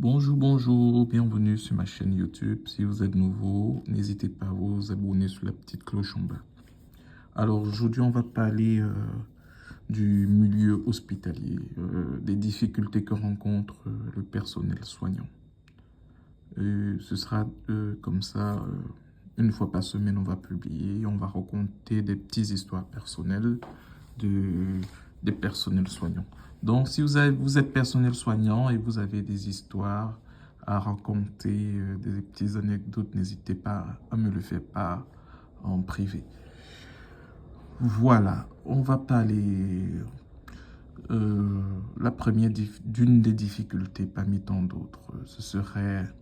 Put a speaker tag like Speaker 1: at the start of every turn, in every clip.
Speaker 1: Bonjour, bonjour, bienvenue sur ma chaîne YouTube. Si vous êtes nouveau, n'hésitez pas à vous abonner sur la petite cloche en bas. Alors aujourd'hui, on va parler du milieu hospitalier, des difficultés que rencontre le personnel soignant. Ce sera comme ça, une fois par semaine, on va publier, on va raconter des petites histoires personnelles des personnels soignants. Donc, si vous êtes personnel soignant et vous avez des histoires à raconter, des petites anecdotes, n'hésitez pas à me le faire part en privé. Voilà, on va parler la première d'une des difficultés parmi tant d'autres. Ce serait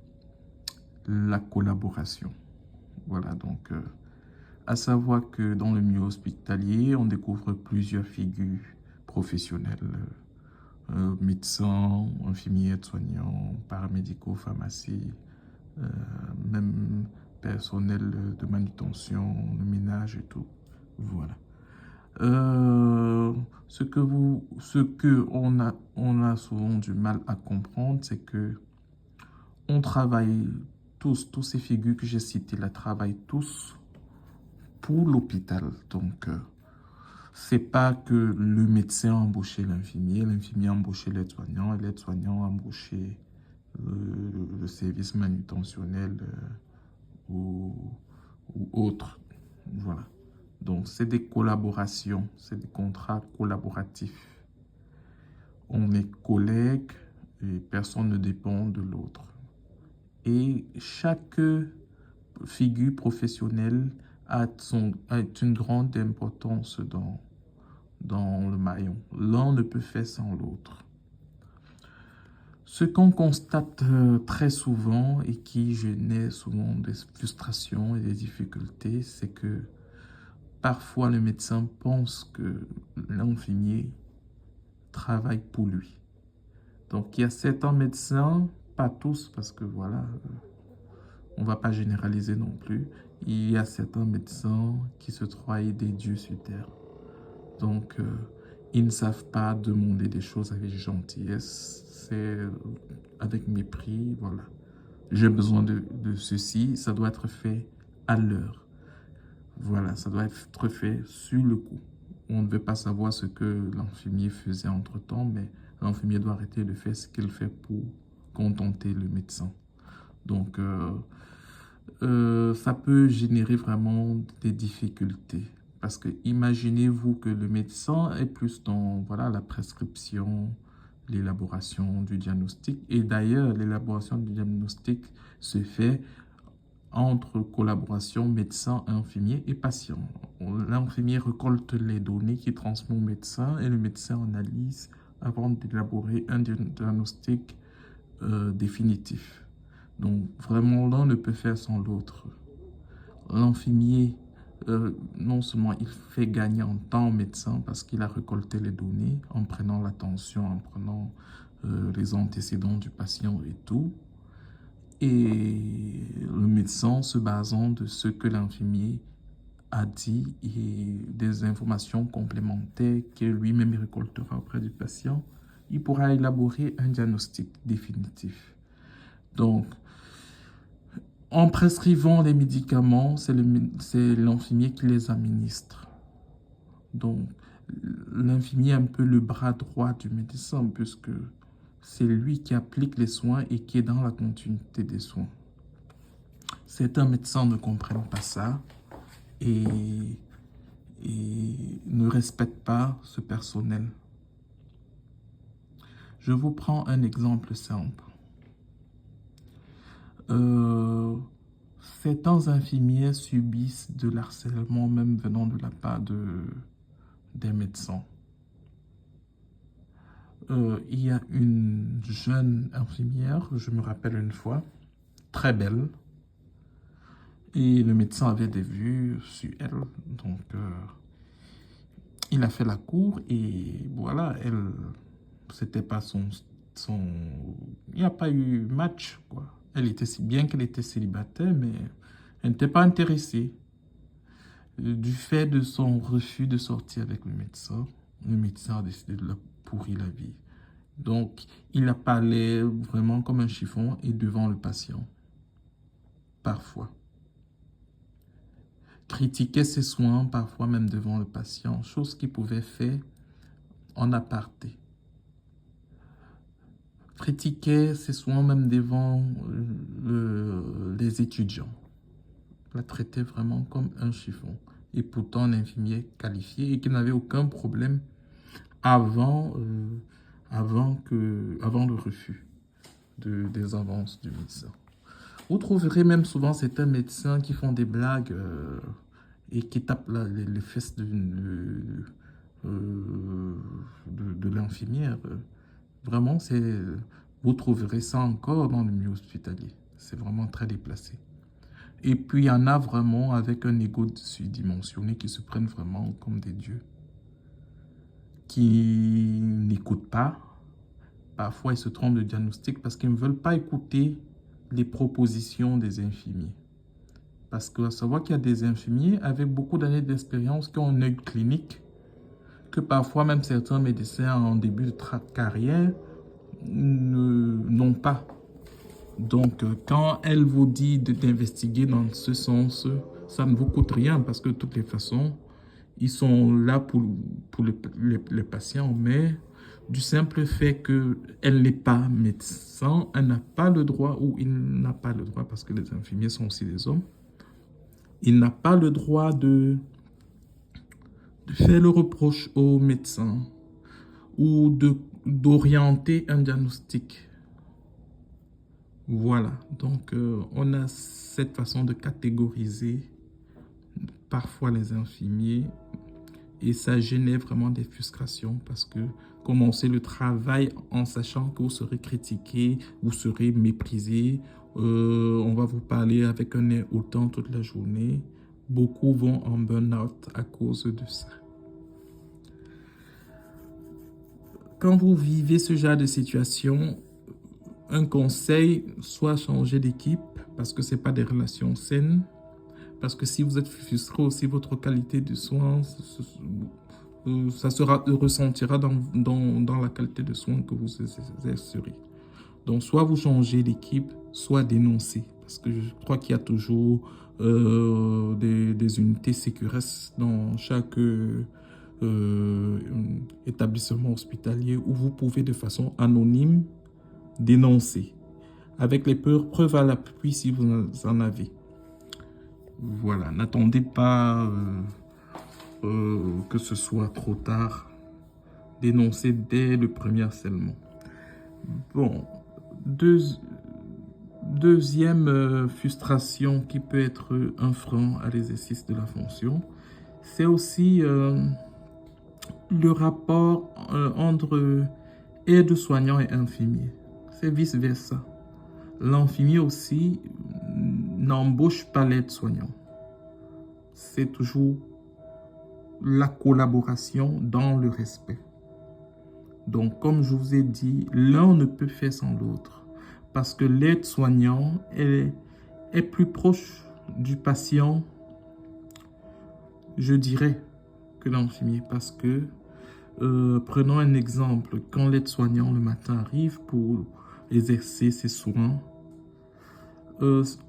Speaker 1: la collaboration. Voilà, donc, à savoir que dans le milieu hospitalier, on découvre plusieurs figures professionnelles, médecins, infirmiers, soignants, paramédicaux, pharmacie, même personnel de manutention, de ménage et tout. Voilà. Ce que on a souvent du mal à comprendre, c'est que on travaille tous ces figures que j'ai citées là, travaillent tous pour l'hôpital. Donc, c'est pas que le médecin a embauché l'infirmier, l'infirmier a embauché l'aide-soignant, et l'aide-soignant a embauché le service manutentionnel ou autre. Voilà. Donc, c'est des collaborations, c'est des contrats collaboratifs. On est collègues et personne ne dépend de l'autre. Et chaque figure professionnelle a une grande importance dans le maillon. L'un ne peut faire sans l'autre. Ce qu'on constate très souvent et qui génère souvent des frustrations et des difficultés, c'est que parfois le médecin pense que l'infirmier travaille pour lui. Donc il y a certains médecins, pas tous parce que voilà, on ne va pas généraliser non plus, il y a certains médecins qui se croient des dieux sur terre. Donc, ils ne savent pas demander des choses avec gentillesse, c'est avec mépris, voilà. J'ai besoin de ceci, ça doit être fait à l'heure. Voilà, ça doit être fait sur le coup. On ne veut pas savoir ce que l'infirmier faisait entre-temps, mais l'infirmier doit arrêter de faire ce qu'il fait pour contenter le médecin. Donc, ça peut générer vraiment des difficultés. Parce que imaginez-vous que le médecin est plus dans voilà, la prescription, l'élaboration du diagnostic. Et d'ailleurs, l'élaboration du diagnostic se fait entre collaboration médecin, infirmier et patient. L'infirmier récolte les données qu'il transmet au médecin et le médecin analyse avant d'élaborer un diagnostic définitif. Donc, vraiment, l'un ne peut faire sans l'autre. L'infirmier, non seulement il fait gagner en temps au médecin parce qu'il a récolté les données en prenant la tension, en prenant les antécédents du patient et tout. Et le médecin se basant de ce que l'infirmier a dit et des informations complémentaires que lui-même récoltera auprès du patient, il pourra élaborer un diagnostic définitif. Donc, en prescrivant les médicaments, c'est l'infirmier qui les administre. Donc, l'infirmier est un peu le bras droit du médecin, puisque c'est lui qui applique les soins et qui est dans la continuité des soins. Certains médecins ne comprennent pas ça et ne respectent pas ce personnel. Je vous prends un exemple simple. Certains infirmiers subissent de l'harcèlement même venant de la part des médecins. Il y a une jeune infirmière, je me rappelle une fois, très belle, et le médecin avait des vues sur elle. Donc, il a fait la cour et voilà, c'était pas il n'y a pas eu match, quoi. Elle était bien qu'elle était célibataire, mais elle n'était pas intéressée. Du fait de son refus de sortir avec le médecin a décidé de la pourrir la vie. Donc, il apparaît vraiment comme un chiffon et devant le patient, parfois. Critiquait ses soins, parfois même devant le patient, chose qu'il pouvait faire en aparté. Critiquait ses soins même devant les étudiants. La traitait vraiment comme un chiffon. Et pourtant, un infirmier qualifié et qui n'avait aucun problème avant le refus des avances du médecin. Vous trouverez même souvent certains médecins qui font des blagues et qui tapent les fesses de l'infirmière. Vraiment, vous trouverez ça encore dans le milieu hospitalier. C'est vraiment très déplacé. Et puis, il y en a vraiment avec un ego surdimensionné qui se prennent vraiment comme des dieux, qui n'écoutent pas. Parfois, ils se trompent de diagnostic parce qu'ils ne veulent pas écouter les propositions des infirmiers. Parce que savoir qu'il y a des infirmiers avec beaucoup d'années d'expérience qui ont un œil clinique, que parfois même certains médecins en début de carrière n'ont pas. Donc, quand elle vous dit d'investiguer dans ce sens, ça ne vous coûte rien parce que de toutes les façons, ils sont là pour les patients, mais du simple fait qu'elle n'est pas médecin, elle n'a pas le droit, ou il n'a pas le droit, parce que les infirmiers sont aussi des hommes, il n'a pas le droit de faire le reproche au médecin ou d'orienter un diagnostic. Voilà, donc on a cette façon de catégoriser parfois les infirmiers et ça génère vraiment des frustrations parce que commencer le travail en sachant que vous serez critiqué, vous serez méprisé, on va vous parler avec un air hautain toute la journée. Beaucoup vont en burn-out à cause de ça. Quand vous vivez ce genre de situation, un conseil, soit changer d'équipe parce que ce n'est pas des relations saines. Parce que si vous êtes frustré aussi, votre qualité de soins, ça ressentira dans la qualité de soins que vous exercerez. Donc, soit vous changez d'équipe, soit dénoncez. Parce que je crois qu'il y a toujours des unités sécuresses dans chaque établissement hospitalier où vous pouvez de façon anonyme dénoncer. Avec les preuves à l'appui si vous en avez. Voilà, n'attendez pas que ce soit trop tard. Dénoncez dès le premier harcèlement. Bon, deuxième frustration qui peut être un frein à l'exercice de la fonction, c'est aussi le rapport entre aide-soignant et infirmier. C'est vice-versa. L'infirmier aussi n'embauche pas l'aide-soignant. C'est toujours la collaboration dans le respect. Donc, comme je vous ai dit, l'un ne peut faire sans l'autre. Parce que l'aide-soignant est plus proche du patient, je dirais, que l'infirmier. Parce que, prenons un exemple, quand l'aide-soignant le matin arrive pour exercer ses soins,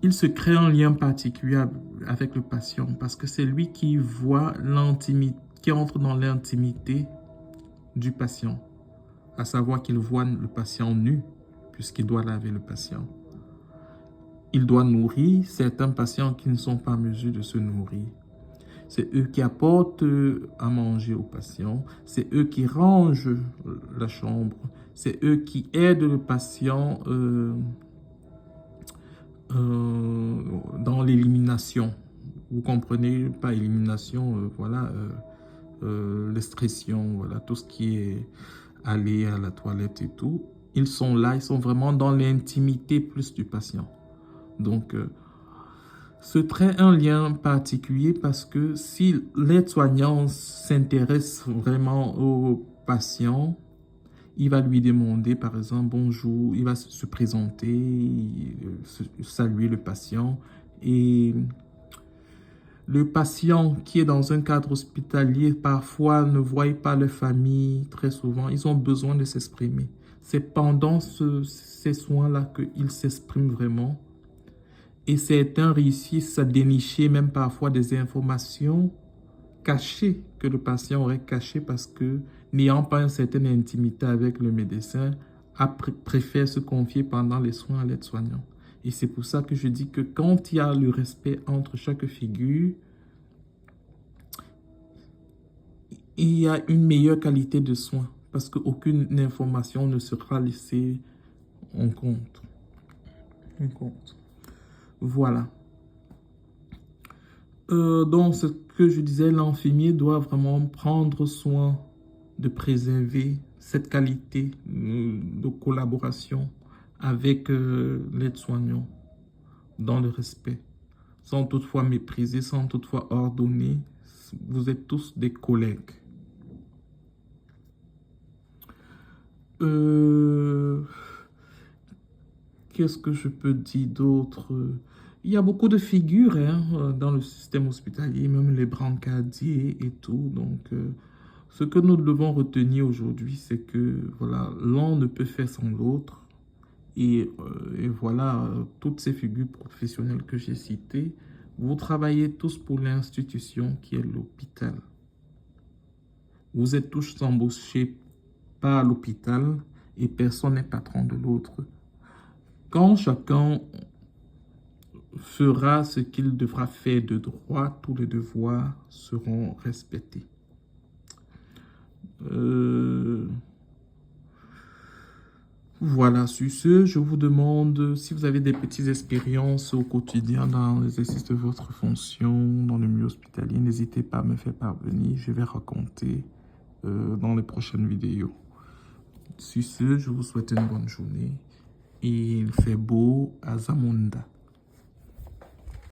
Speaker 1: il se crée un lien particulier avec le patient parce que c'est lui qui voit l'intimité, qui entre dans l'intimité du patient, à savoir qu'il voit le patient nu puisqu'il doit laver le patient. Il doit nourrir certains patients qui ne sont pas en mesure de se nourrir. C'est eux qui apportent à manger aux patients, c'est eux qui rangent la chambre, c'est eux qui aident le patient dans l'élimination. Vous comprenez, pas élimination, voilà, l'expression, voilà, tout ce qui est aller à la toilette et tout. Ils sont là, ils sont vraiment dans l'intimité plus du patient. Donc, se crée un lien particulier parce que si l'aide-soignant s'intéresse vraiment au patient, il va lui demander, par exemple, bonjour, il va se présenter, saluer le patient. Et le patient qui est dans un cadre hospitalier, parfois ne voit pas leur famille très souvent. Ils ont besoin de s'exprimer. c'est pendant ces soins-là qu'ils s'expriment vraiment. Et certains réussissent à dénicher même parfois des informations cachées que le patient aurait cachées parce que, n'ayant pas une certaine intimité avec le médecin, préfère se confier pendant les soins à l'aide-soignant. Et c'est pour ça que je dis que quand il y a le respect entre chaque figure, il y a une meilleure qualité de soins parce qu'aucune information ne sera laissée en compte. Voilà. Donc, ce que je disais, l'infirmier doit vraiment prendre soin de préserver cette qualité de collaboration avec l'aide-soignant dans le respect, sans toutefois mépriser, sans toutefois ordonner. Vous êtes tous des collègues. Qu'est-ce que je peux dire d'autre? Il y a beaucoup de figures dans le système hospitalier, même les brancardiers et tout. Donc, ce que nous devons retenir aujourd'hui, c'est que voilà, l'un ne peut faire sans l'autre. Et voilà, toutes ces figures professionnelles que j'ai citées, vous travaillez tous pour l'institution qui est l'hôpital. Vous êtes tous embauchés par l'hôpital et personne n'est patron de l'autre. Quand chacun fera ce qu'il devra faire de droit, tous les devoirs seront respectés. Voilà, sur ce, je vous demande si vous avez des petites expériences au quotidien dans l'exercice de votre fonction dans le milieu hospitalier, n'hésitez pas à me faire parvenir, je vais raconter dans les prochaines vidéos. Sur ce, je vous souhaite une bonne journée. Il fait beau à Zamunda.